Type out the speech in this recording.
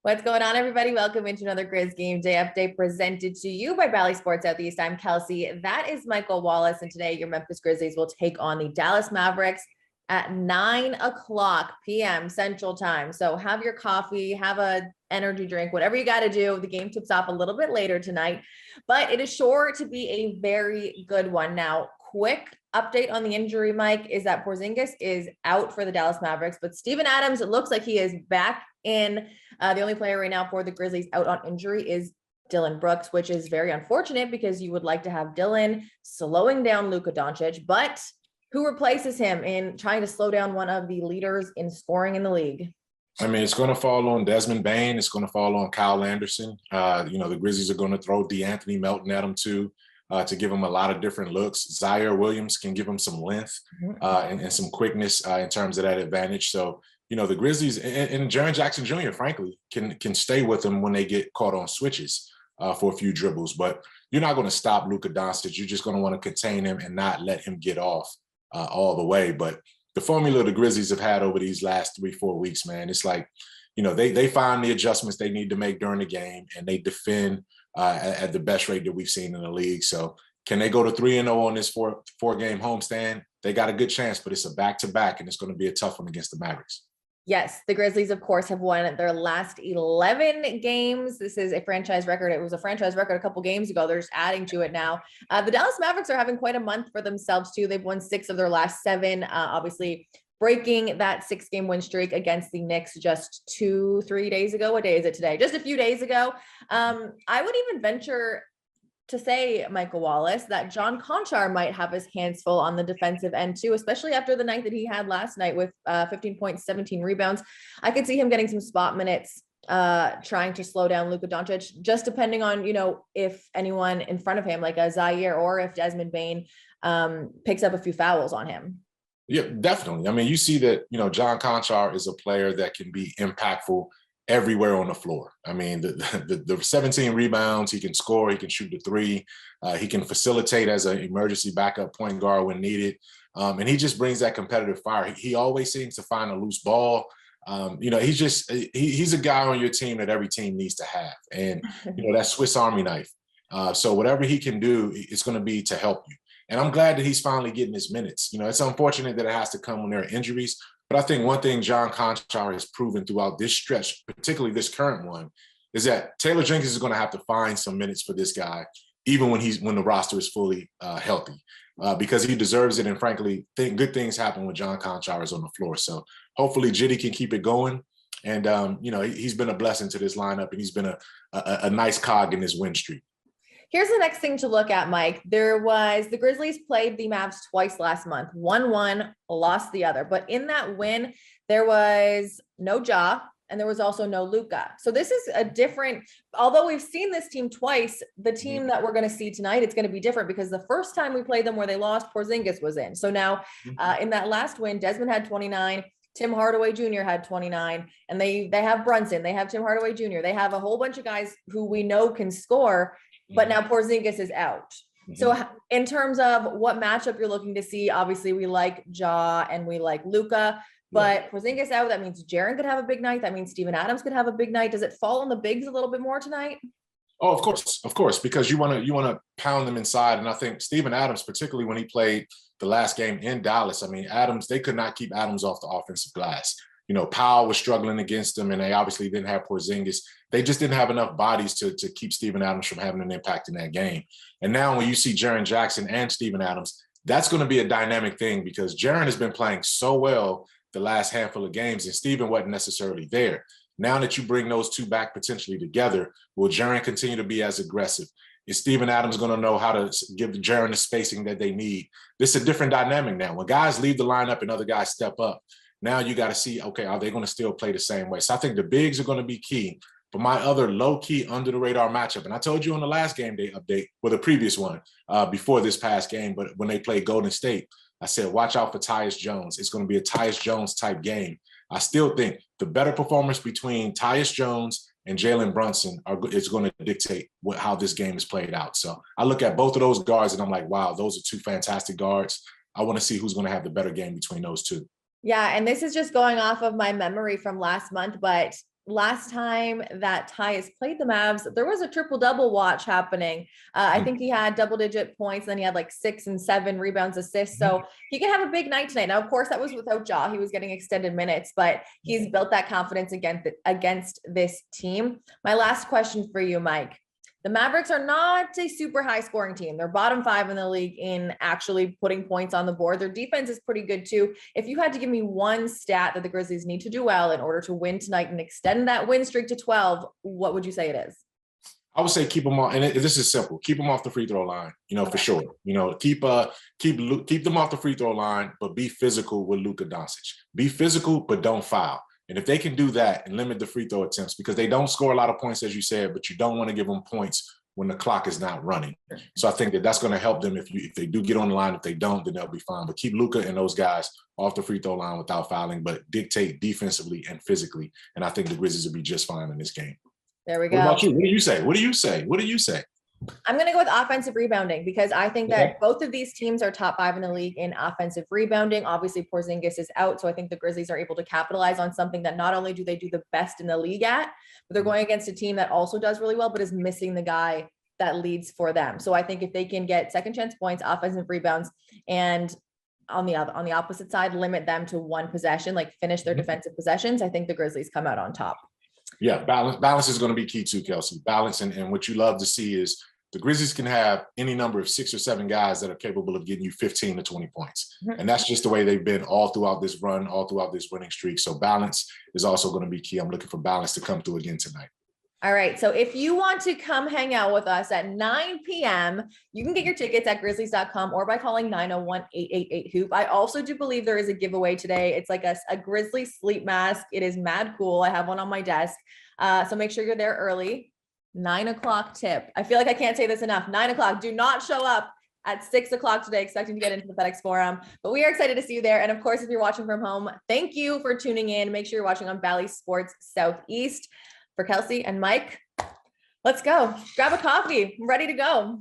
What's going on, everybody? Welcome into another Grizz Game Day update presented to you by Bally Sports Southeast. I'm Kelcey. That is Michael Wallace. And today your Memphis Grizzlies will take on the Dallas Mavericks at 9 o'clock p.m. Central Time. So have your coffee, have a energy drink, whatever you got to do. The game tips off a little bit later tonight, but it is sure to be a very good one. Now, quick update on the injury, Mike, is that Porziņģis is out for the Dallas Mavericks, but Steven Adams, it looks like he is back in. The only player right now for the Grizzlies out on injury is Dillon Brooks, which is very unfortunate because you would like to have Dillon slowing down Luka Doncic, but who replaces him in trying to slow down one of the leaders in scoring in the league? I mean, it's going to fall on Desmond Bane. It's going to fall on Kyle Anderson. The Grizzlies are going to throw DeAnthony Melton at him too, to give him a lot of different looks. Zaire Williams can give him some length and some quickness in terms of that advantage. So, the Grizzlies and Jaren Jackson Jr., frankly, can stay with them when they get caught on switches for a few dribbles. But you're not going to stop Luka Doncic. You're just going to want to contain him and not let him get off all the way. But the formula the Grizzlies have had over these last 3-4 weeks, man, it's like, they find the adjustments they need to make during the game, and they defend at the best rate that we've seen in the league. So can they go to 3-0 on this four-game homestand? They got a good chance, but it's a back-to-back, and it's going to be a tough one against the Mavericks. Yes, the Grizzlies, of course, have won their last 11 games. This is a franchise record. It was a franchise record a couple games ago. They're just adding to it now. The Dallas Mavericks are having quite a month for themselves, too. They've won 6 of their last 7, obviously breaking that 6-game win streak against the Knicks just 2-3 days ago. What day is it today? Just a few days ago. I would even venture to say, Michael Wallace, that John Konchar might have his hands full on the defensive end too, especially after the night that he had last night with 15 points, 17 rebounds. I could see him getting some spot minutes, trying to slow down Luka Doncic, just depending on, if anyone in front of him, like a Zaire or if Desmond Bane picks up a few fouls on him. Yeah, definitely. I mean, you see that, John Konchar is a player that can be impactful everywhere on the floor. I mean, the 17 rebounds, he can score, he can shoot the 3, he can facilitate as an emergency backup point guard when needed. And he just brings that competitive fire. He always seems to find a loose ball. He's a guy on your team that every team needs to have. And, that Swiss Army knife. So whatever he can do, it's going to be to help you. And I'm glad that he's finally getting his minutes. It's unfortunate that it has to come when there are injuries. But I think one thing John Konchar has proven throughout this stretch, particularly this current one, is that Taylor Jenkins is going to have to find some minutes for this guy, even when the roster is fully healthy, because he deserves it. And frankly, good things happen when John Konchar is on the floor. So hopefully Jitty can keep it going. And, he's been a blessing to this lineup, and he's been a nice cog in this win streak. Here's the next thing to look at, Mike. The Grizzlies played the Mavs twice last month, won one, lost the other. But in that win, there was no Ja, and there was also no Luka. So this is a different, although we've seen this team twice, the team that we're going to see tonight, it's going to be different because the first time we played them where they lost, Porziņģis was in. So now in that last win, Desmond had 29. Tim Hardaway Jr. had 29, and they have Brunson. They have Tim Hardaway Jr. They have a whole bunch of guys who we know can score. But now Porziņģis is out. So in terms of what matchup you're looking to see, obviously we like Ja and we like Luka, but Porziņģis out, that means Jaren could have a big night. That means Steven Adams could have a big night. Does it fall on the bigs a little bit more tonight? Oh, of course, because you want to pound them inside. And I think Steven Adams, particularly when he played the last game in Dallas, I mean, they could not keep Adams off the offensive glass. Powell was struggling against them, and they obviously didn't have Porziņģis. They just didn't have enough bodies to keep Steven Adams from having an impact in that game. And now when you see Jaren Jackson and Steven Adams, that's going to be a dynamic thing because Jaren has been playing so well the last handful of games, and Steven wasn't necessarily there. Now that you bring those two back potentially together, will Jaren continue to be as aggressive? Is Steven Adams going to know how to give Jaren the spacing that they need? This is a different dynamic now. When guys leave the lineup and other guys step up, now you got to see, okay, are they going to still play the same way? So I think the bigs are going to be key. But my other low-key, under-the-radar matchup, and I told you on the last game day update, or the previous one, before this past game, but when they played Golden State, I said, watch out for Tyus Jones. It's going to be a Tyus Jones type game. I still think the better performance between Tyus Jones and Jalen Brunson is going to dictate how this game is played out. So I look at both of those guards, and I'm like, wow, those are 2 fantastic guards. I want to see who's going to have the better game between those 2. Yeah, and this is just going off of my memory from last month, but last time that Tyus played the Mavs, there was a triple-double watch happening. I think he had double-digit points, then he had like 6 and 7 rebounds, assists. So he can have a big night tonight. Now, of course, that was without Ja. He was getting extended minutes, but he's built that confidence against this team. My last question for you, Mike. The Mavericks are not a super high scoring team. They're bottom 5 in the league in actually putting points on the board. Their defense is pretty good too. If you had to give me one stat that the Grizzlies need to do well in order to win tonight and extend that win streak to 12, what would you say it is? I would say keep them on, and this is simple. Keep them off the free throw line, for sure. Keep them off the free throw line, but be physical with Luka Doncic. Be physical, but don't foul. And if they can do that and limit the free throw attempts, because they don't score a lot of points, as you said, but you don't want to give them points when the clock is not running. So I think that's going to help them if they do get on the line. If they don't, then they'll be fine. But keep Luka and those guys off the free throw line without fouling, but dictate defensively and physically. And I think the Grizzlies will be just fine in this game. There we go. What about you? What do you say? What do you say? What do you say? I'm going to go with offensive rebounding because I think that both of these teams are top 5 in the league in offensive rebounding. Obviously, Porziņģis is out, so I think the Grizzlies are able to capitalize on something that not only do they do the best in the league at, but they're going against a team that also does really well, but is missing the guy that leads for them. So I think if they can get second chance points, offensive rebounds, and on the opposite side, limit them to one possession, like finish their defensive possessions, I think the Grizzlies come out on top. Yeah, balance is going to be key too, Kelcey. Balance, and what you love to see is the Grizzlies can have any number of 6 or 7 guys that are capable of getting you 15 to 20 points. And that's just the way they've been all throughout this run, all throughout this winning streak. So balance is also going to be key. I'm looking for balance to come through again tonight. All right. So if you want to come hang out with us at 9 p.m., you can get your tickets at grizzlies.com or by calling 901-888-HOOP. I also do believe there is a giveaway today. It's like a Grizzly sleep mask. It is mad cool. I have one on my desk. So make sure you're there early. 9 o'clock tip. I feel like I can't say this enough. 9 o'clock. Do not show up at 6 o'clock today expecting to get into the FedEx Forum. But we are excited to see you there. And of course, if you're watching from home, thank you for tuning in. Make sure you're watching on Bally Sports Southeast. For Kelcey and Mike, let's go. Grab a coffee. I'm ready to go.